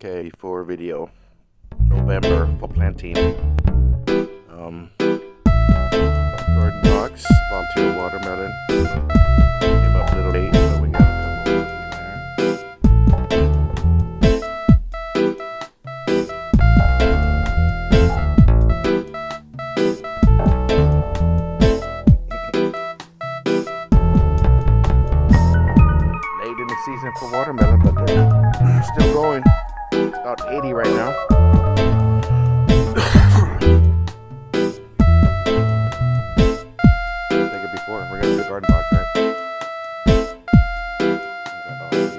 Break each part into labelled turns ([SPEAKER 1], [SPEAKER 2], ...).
[SPEAKER 1] Okay, before video, November for planting. Garden box, volunteer watermelon. Came up a little late, but we got a couple in there. Late in the season for watermelon, but they're still going. It's about 80 right now. Take it before. We're gonna do a garden box, right? Got all these.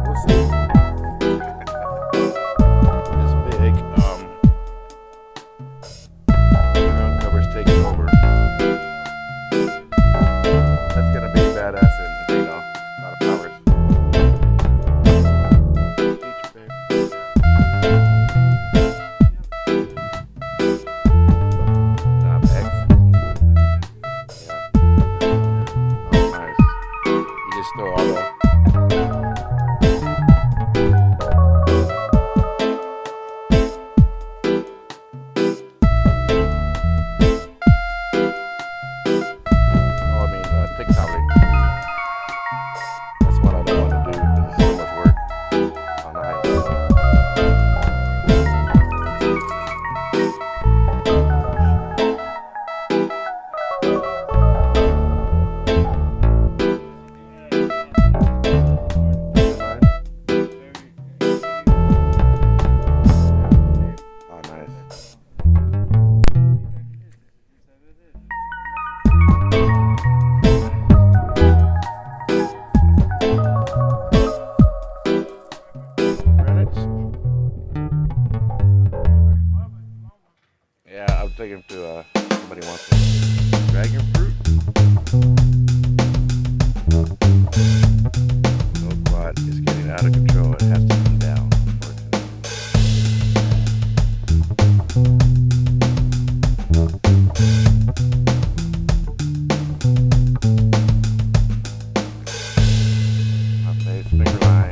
[SPEAKER 1] We'll see. This big ground cover's taking over. That's gonna be badass in, a lot of flowers. Peach, babe. Eggs. Yeah. Oh, nice. You just throw all the TikTok. That's what I don't want to do because it's so much work. Oh, nice. Oh, nice. Yeah, I'll take him to somebody wants some dragon fruit. Milk rot is getting out of control. It has to come down, unfortunately. I'll say it's finger line.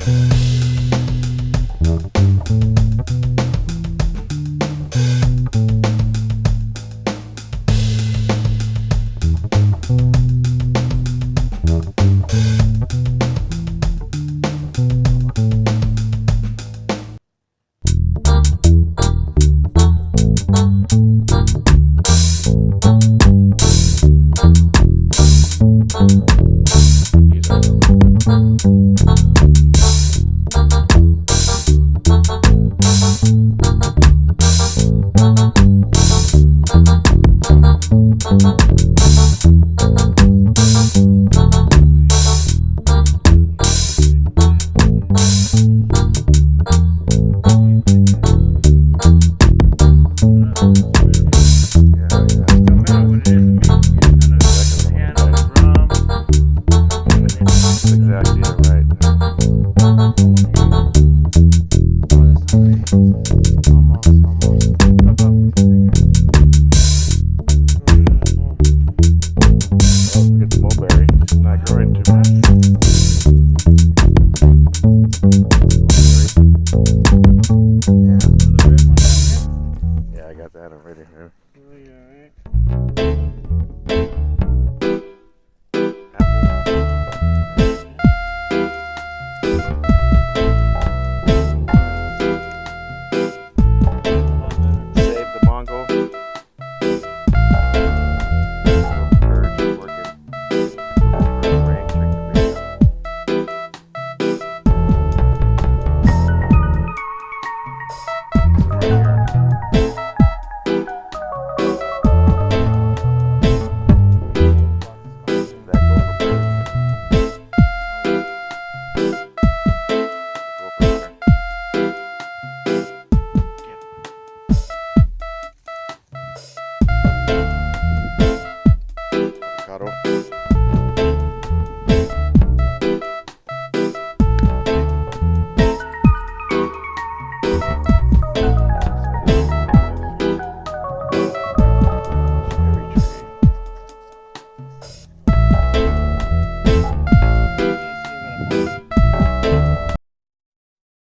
[SPEAKER 1] Get the mulberry. It's not growing too much.